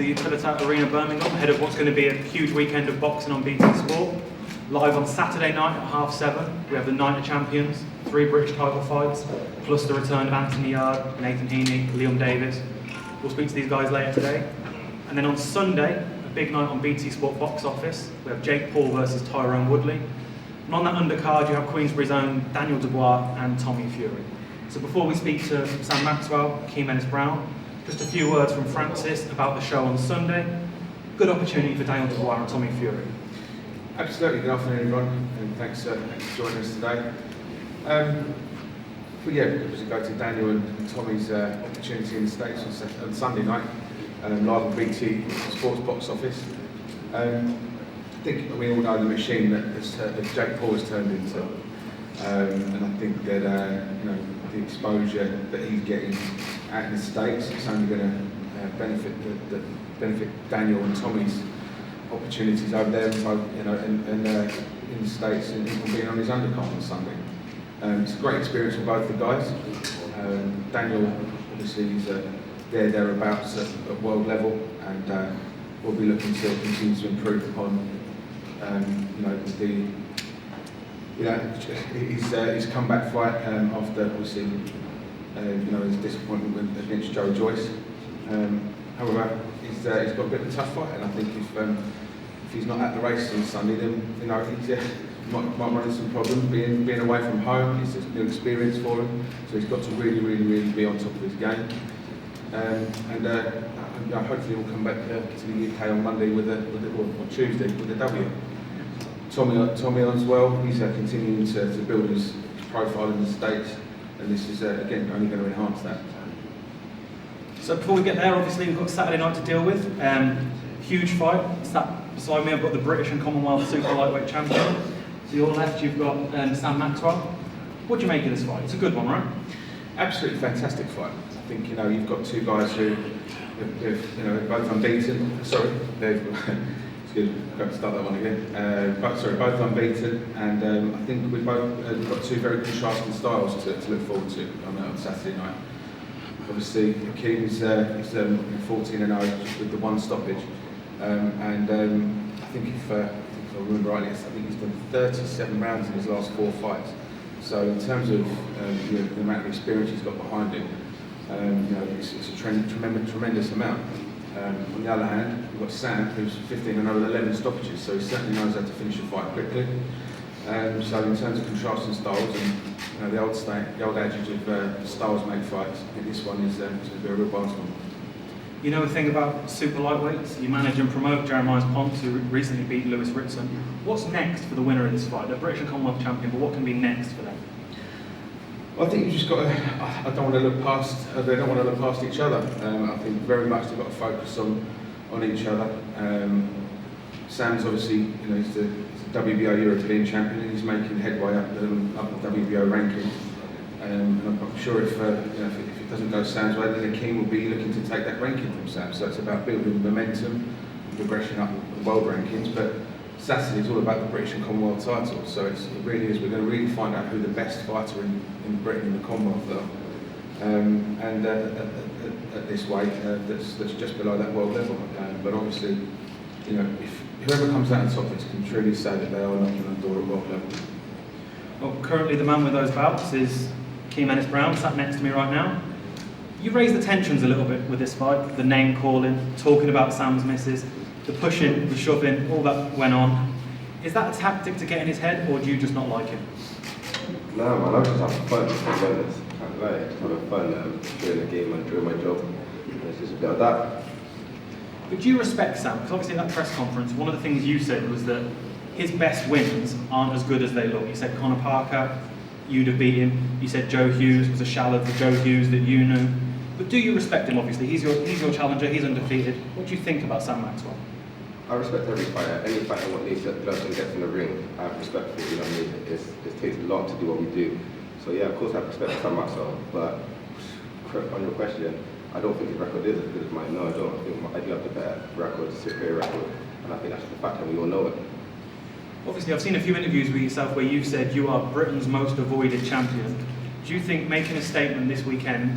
the Utilita Arena Birmingham, ahead of what's going to be a huge weekend of boxing on BT Sport. Live on Saturday night at 7:30, we have the Night of Champions, 3 British title fights, plus the return of Anthony Yard, Nathan Heaney, Liam Davis. We'll speak to these guys later today. And then on Sunday, a big night on BT Sport box office, we have Jake Paul versus Tyrone Woodley. And on that undercard, you have Queensbury's own Daniel Dubois and Tommy Fury. So before we speak to Sam Maxwell, Akeem Ennis-Brown, just a few words from Francis about the show on Sunday. Good opportunity for Daniel Dubois and Tommy Fury. Absolutely. Good afternoon, everyone, and thanks for joining us today. But yeah, it was to go to Daniel and Tommy's opportunity in the States on Sunday night, live on BT Sports box office. I think we all know the machine that Jake Paul has turned into, and I think that the exposure that he's getting out in the States is only going to benefit Daniel and Tommy's opportunities over there, and in the States, and even being on his undercard on Sunday. It's a great experience for both the guys. Daniel, obviously, is thereabouts at world level, and we'll be looking to continue to improve upon, his comeback fight after obviously, his disappointment against Joe Joyce. However, he's got a bit of a tough fight, and I think if he's not at the race on Sunday, then he might run into some problems. Being away from home, it's a new experience for him, so he's got to really be on top of his game. Hopefully we'll come back to the UK on Monday or Tuesday with a W. Tommy as well, he's continuing to build his profile in the States, and this is again only going to enhance that. So before we get there, obviously we've got Saturday night to deal with. Huge fight. Beside me I've got the British and Commonwealth Super Lightweight Champion. To your left you've got Sam Maxwell. What do you make of this fight? It's a good one, right? Absolutely fantastic fight. I think you've got two guys who have both unbeaten. Sorry, excuse me, I've got to start that one again. Both unbeaten, and I think we've got two very contrasting styles to look forward to on Saturday night. Obviously, Akeem is 14-0 with the one stoppage, and I think if I remember rightly, I think he's done 37 rounds in his last 4 fights. So in terms of the amount of experience he's got behind him, it's a tremendous amount. On the other hand, we've got Sam, who's 15-0 with 11 stoppages, so he certainly knows how to finish a fight quickly. So in terms of contrasting styles, and the old adage of styles make fights, I think this one is going to be a real bonus one. You know a thing about super lightweights? You manage and promote Jeremiah Pont, who recently beat Lewis Ritson. What's next for the winner of this fight? They're British and Commonwealth champion, but what can be next for them? Well, I think you've just got to. I don't want to look past. They don't want to look past each other. I think very much they've got to focus on each other. Sam's obviously, he's the WBO European champion. He's making headway up the WBO rankings. And I'm sure if it doesn't go Sam's way, then Akeem will be looking to take that ranking from Sam. So it's about building momentum, progression up the world rankings. But Saturday is all about the British and Commonwealth titles. So it really is. We're going to really find out who the best fighter in Britain and the Commonwealth are. And at this weight, that's just below that world level. But obviously, if whoever comes out on top of this can truly say that they are knocking on the door at world level. Well, currently the man with those bouts is Akeem Ennis-Brown, sat next to me right now. You raised the tensions a little bit with this fight, the name calling, talking about Sam's misses, the pushing, the shoving, all that went on. Is that a tactic to get in his head, or do you just not like him? No, man, I'm just having fun, to be honest. Can't lie, just having fun during the game and doing my job. It's just a bit of that. But do you respect Sam? Because obviously at that press conference, one of the things you said was that his best wins aren't as good as they look. You said Conor Parker, you'd have beat him. You said Joe Hughes was a shallow for Joe Hughes that you knew. But do you respect him, obviously? He's your challenger, he's undefeated. What do you think about Sam Maxwell? I respect every fighter. Any fighter what needs that person gets in the ring, I have respect for it, you know what I mean? It takes a lot to do what we do. So yeah, of course I have respect for Sam Maxwell, but on your question, I don't think his record is as good as mine. No, I don't. I think I do have the better record, superior record, and I think that's the fact, and we all know it. Obviously, I've seen a few interviews with yourself where you've said you are Britain's most avoided champion. Do you think making a statement this weekend,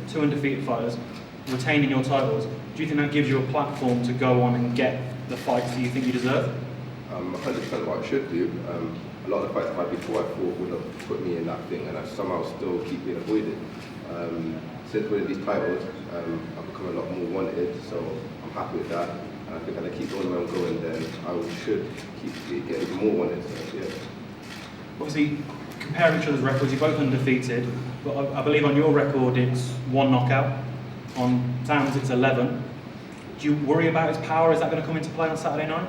2 undefeated fighters, retaining your titles, do you think that gives you a platform to go on and get the fights that you think you deserve? 100% what I should do. A lot of the fights I've had before I thought would have put me in that thing, and I somehow still keep being avoided. Since winning these titles, I've become a lot more wanted, so I'm happy with that. And I think if I keep going where I'm going, then I should keep getting even more wanted. So, yeah. Obviously, compare each other's records, you're both undefeated, but I believe on your record it's 1 knockout. On Sam's it's 11. Do you worry about his power? Is that going to come into play on Saturday night?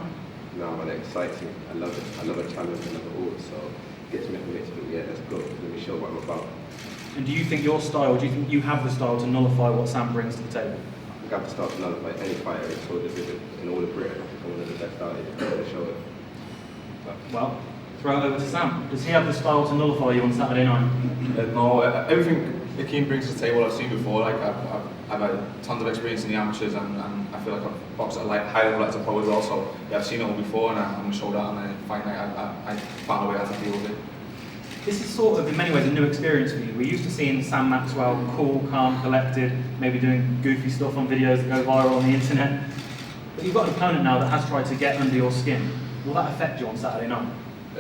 No, man, it excites me. I love it. I love a challenge, I love it all. So it gets me motivated. Yeah, let's go. Let me show what I'm about. And do you think your style, do you think you have the style to nullify what Sam brings to the table? I think I have to start to nullify any fighter in so division in all of Britain. I think I'm one of the best out here. I'm going to show it. Well, throw it over to Sam. Does he have the style to nullify you on Saturday night? No, everything Akeem brings to the table I've seen before. Like I've had tons of experience in the amateurs, and I feel like I've boxed at a high level as a pro as well. So yeah, I've seen it all before, and I'm going to show that on the fight night. I found a way how to deal with it. This is sort of, in many ways, a new experience for you. We're used to seeing Sam Maxwell cool, calm, collected, maybe doing goofy stuff on videos that go viral on the internet. But you've got an opponent now that has tried to get under your skin. Will that affect you on Saturday night?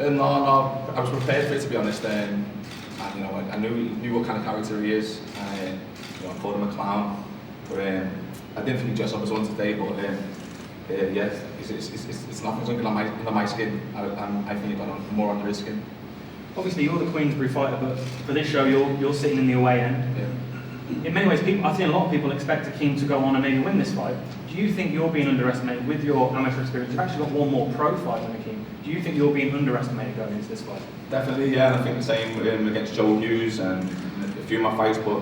No, I was prepared for it, to be honest. And you know, I knew what kind of character he is. You know, I called him a clown, but I didn't think he'd dress up as one today. But yes, it's nothing under my skin. I think he got more under his skin. Obviously, you're the Queensbury fighter, but for this show, you're sitting in the away end. Yeah. In many ways, I've seen a lot of people expect Akeem to go on and maybe win this fight. Do you think you're being underestimated with your amateur experience? You've actually got one more pro fight than Akeem. Do you think you're being underestimated going into this fight? Definitely, yeah. And I think the same against Joe Hughes and a few of my fights, but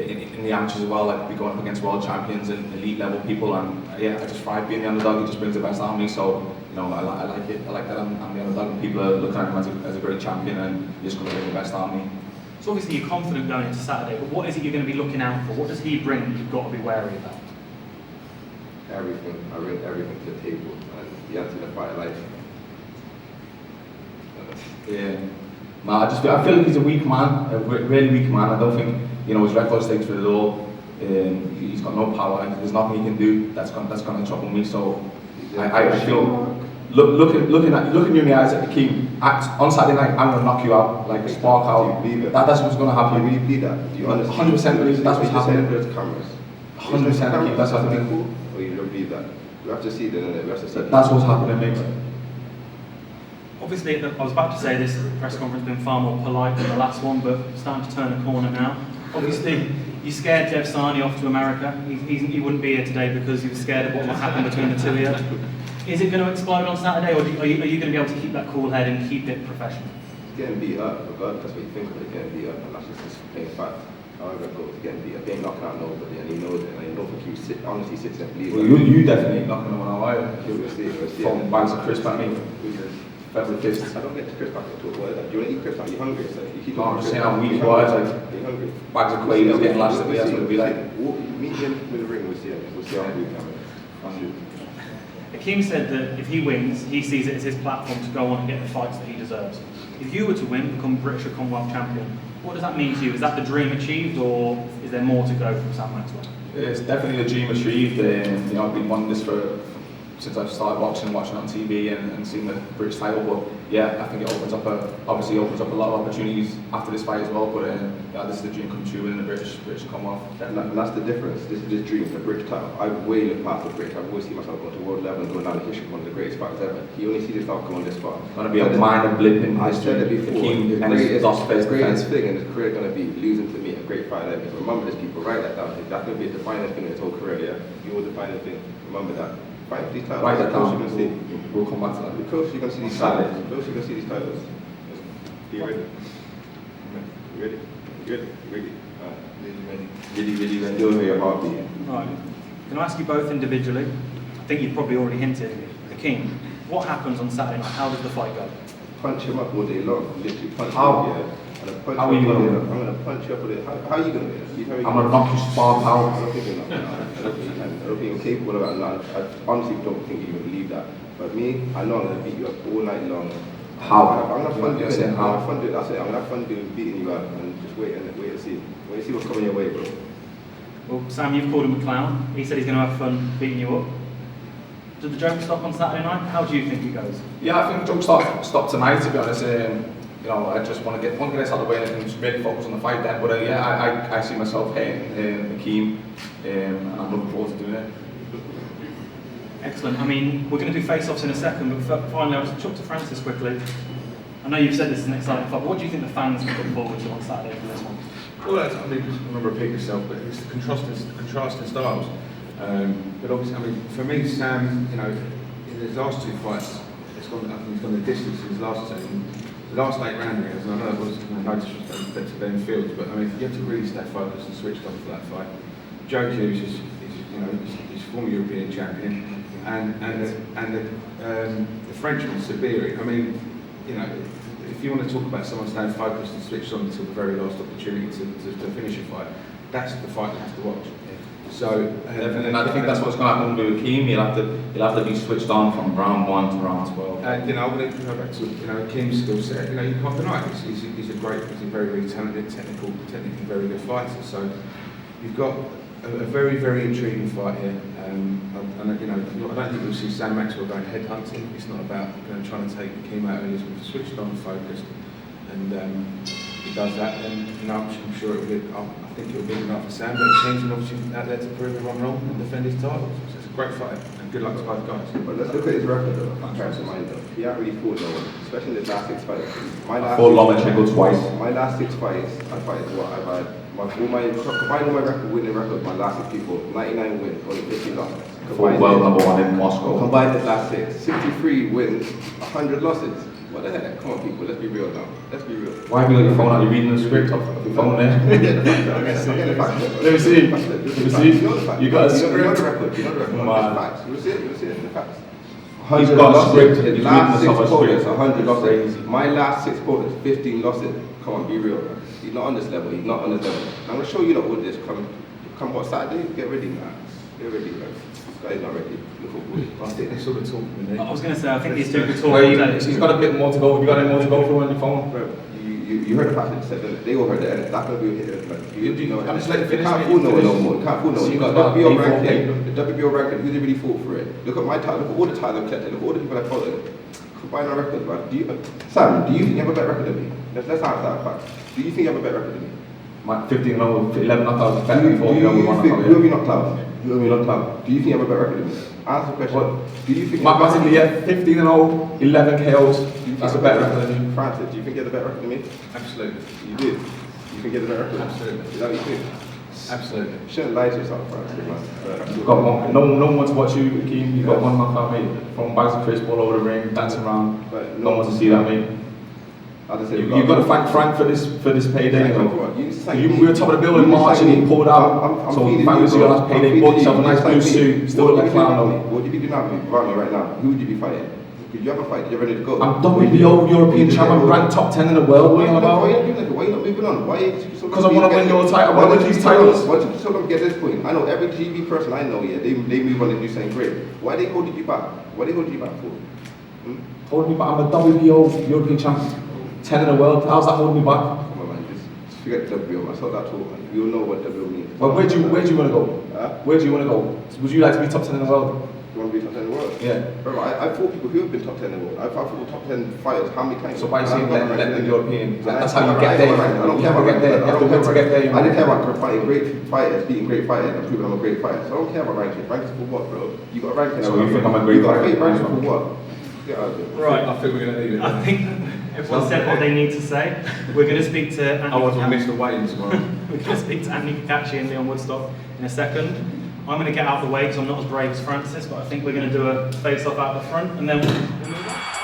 in the amateurs as well, like be going up against world champions and elite level people. And yeah, I just thrive being the underdog. It just brings the best out of me. So you know, I like it. I like that I'm the underdog, and people are looking at him as a great champion, and he's going to bring the best out of me. So obviously you're confident going into Saturday, but what is it you're going to be looking out for? What does he bring that you've got to be wary about? Everything. I bring everything to the table, and the answer to the fight life. Yeah. Man, I feel like he's a weak man, a really weak man. I don't think his record speaks for it at all. He's got no power. There's nothing he can do that's going to trouble me. So I feel looking you in the eyes at Akeem on Saturday night, I'm going to knock you out, like spark out. That's what's going to happen. Do you really believe that? Do you 100% believe that's what's happening. There's cameras. 100% Akeem, that's what's happening. Cool, or you don't believe that? We have to see it, then we have to see it. That's what's happening, mate. Obviously, I was about to say this press conference has been far more polite than the last one, but starting to turn a corner now. Obviously, you scared Jeff Sarney off to America. He wouldn't be here today because he was scared of what might happen between the two of you. Is it going to explode on Saturday, or are you going to be able to keep that cool head and keep it professional? Getting beat up, regardless, that's what you think of it, getting beat up, and that's just plain fact. However it goes, getting beat up, he ain't knocking out nobody, and he knows it, and I don't think he honestly sits there and believes Well, that. you definitely ain't knocking him out, are you? We'll see. From bags of crisp at me. Feather fists. I don't get the crisp back into it. What is that? Do you want to eat crisp? Are you hungry? So you keep No, I'm just crisp. saying how weak You you are, it's hungry? like Are you hungry? bags of quails getting lashed at me, that's what it'd be like. Meet him with the ring, we'll see him. We'll see how we can. Akeem said that if he wins, he sees it as his platform to go on and get the fights that he deserves. If you were to win, become British or Commonwealth champion, what does that mean to you? Is that the dream achieved, or is there more to go from Sam Maxwell? It's definitely a dream achieved. I've been wanting this since I've started watching on TV and seeing the British title. But yeah, I think it opens up a lot of opportunities after this fight as well. But yeah, this is the dream come true in the British Commonwealth. And that's the difference. This is his dream, the British title. I've way looked past the British. I've always seen myself going to world level and going down the history of one of the greatest fighters ever. He only sees himself going this far. It's going to be a minor blip in I history. said it before. Akeem Ennis-Brown The greatest thing in his career going to be losing to me, a great fighter like me. Remember this, people. Write that down. That's going to be a defining thing in his whole career. Yeah, you will define the thing. Remember that. Fight these titles. Write that down. You're going to see. We'll come back to that. The closer you're going to see these Saturday. titles. The closer you're going to see these titles. You ready? You ready? You ready? You ready? Really ready. Do it with your heartbeat. Right. Can I ask you both individually? I think you've probably already hinted. Akeem, what happens on Saturday night? How does the fight go? Punch him up all day long. Literally punch How? him up, yeah. How are you going to win? I'm going to punch you up with it. How are you going to win? You tell me. I'm going to knock you spark I out. don't think you're not. I don't think you can. I don't think you're capable of that. I honestly don't think you even believe that. But me, I know I'm going to beat you up all night long. How? I'm going to have fun doing You're it. saying I'm how? going to have fun doing it. That's it. I'm going to have fun doing beating you up and just wait and see. Wait and see what's coming your way, bro. Well, Sam, you've called him a clown. He said he's going to have fun beating you up. Did the joke stop on Saturday night? How do you think it goes? Yeah, I think the joke stopped tonight, to be honest. You know, I just want to get this out of the way and just really focus on the fight then. But yeah, I see myself hitting Akeem, and I'm looking forward to doing it. Excellent. I mean, we're going to do face-offs in a second, but finally, I'll just chuck to Francis quickly. I know you've said this is an exciting fight, but what do you think the fans can look forward to on Saturday for this one? Well, I mean, I'm going to repeat myself, but it's the contrasting styles. But obviously, I mean, for me, Sam, you know, in his last two fights, I think he's gone the distance in his last two. The last 8 round games, and I know it was no disrespect to Ben Fields, but I mean, you have to really stay focused and switched on for that fight. Joe Hughes is you know, he's former European champion, and the Frenchman Sabiri. I mean, you know, if you want to talk about someone staying focused and switched on until the very last opportunity to finish a fight, that's the fight you have to watch. So, and I think that's what's going to happen with Akeem. He'll have to be switched on from round 1 to round 12. And you know, I'm going to go back to Akeem's skill set. You know, you can't deny it. He's a very talented, technically very good fighter. So you've got a very, very intriguing fight here. And you know, I don't think you'll see Sam Maxwell going headhunting. It's not about trying to take Akeem out. He's switched on, focused, and he does that, then I'm sure it'll be. I think it'll be enough for Sam. But Akeem's obviously out there to prove everyone wrong and defend his title. So it's a great fight, and good luck to both guys. But let's look at his record though. I'm trying to mind though. He hasn't really fought no one, especially in the last 6 fights. I fought Lomachenko twice. My last 6 fights, I've had combined all my winning record, my last 6 people, 99 wins, only 15 losses. Fought world number 1 in Moscow. Combined the last 6, 63 wins, 100 losses. What the heck? Come on, people, let's be real now. Let's be real. Why have you got your phone out? You're reading the script off your phone there? Let me see. You got a script. You know the record. You know the record. The facts. You'll see it in the facts. He's got a script. His last 6 opponents, 100 losses. My last 6 opponents, 15 losses. Come on, be real. He's not on this level. He's not on this level. I'm going to show you that with this. Come what Saturday? Get ready, man. Get ready, man. This guy's not ready. Look at I think they're sort of talking. I was going to say, I think these two could talk Well, all day. he's got a bit more to go. You got any more to go through on your phone? You heard the fact that said that they all heard it. That's going to be a hit. You know, I'm just letting you finish. can't fool no one no more. You can't fool no one. So You got got WBO that ranking. The WBO ranking. Who did really fought for it? Look at my title. Look at all the titles I've collected. Look at all the people I followed. Combine our records, man. Sam, do you think you have a better record than me? Let's answer that fact. Do you think you have a better record than me? My 15 0, 11 knockouts, better than 4 Who have you knocked out? Who have you knocked out? Do you think you have a better record than me? Answer the question. What? Do you think? Mathematically, yeah, 15 0, 11 KOs. That's a better record than you. Francis, do you think you have a better record than me? Absolutely. You did. You think you have a better record? Absolutely. Is that what you think? Absolutely. You shouldn't lie to yourself, Francis, man. You've got one. No one to watch you, Akeem. You've got one knockout, mate. Throwing bags of crisp all over the ring, dancing around. But No one to see that, mate. You've got to thank Frank for this payday. You were top of the bill in March and he pulled out. So thank you for your last payday. Bought yourself a nice blue suit. Still look like a clown though. What would you be doing around me right now? Who would you be fighting? Could you have a fight? You're ready to go? I'm WBO European champion, ranked top 10 in the world. What are you on about? Why are you doing that? Why are you not moving on? Why? Because I want to win your title. I want to win these titles. Why don't you so long get this point? I know every GB person I know, yeah, they move on and do something great. Why are they holding you back? What are they holding you back for? Holding me back. I'm a WBO European champion, 10 in the world. How's that holding me back? Come on, man, just forget WBO. I saw that talk, man. You all know what WBO means. Well, where do you want to go? Where do you want to go? Would you like to be top 10 in the world? You want to be top 10 in the world? Yeah. Bro, I fought people who have been top 10 in the world. I've fought top 10 fighters how many times? So by saying let the European, that's how you I get there. don't You care have to about get there. You have to win to get there. I didn't care about fighting great fighters, beating great fighters, and proving I'm a great fighter. So I don't care about rankings. Rankings for what, bro? You got a ranking. So you think I'm a great fighter? You got a ranking for what? Get out of here. Right. I think we're going to leave it. I think everyone said what they need to say. We're going to speak to Anthony. I was with Mr. Wayne tomorrow. We're going to speak to Anthony Kakachi and Leon Woodstock in a second. I'm going to get out of the way because I'm not as brave as Francis, but I think we're going to do a face-off out the front and then we'll move on.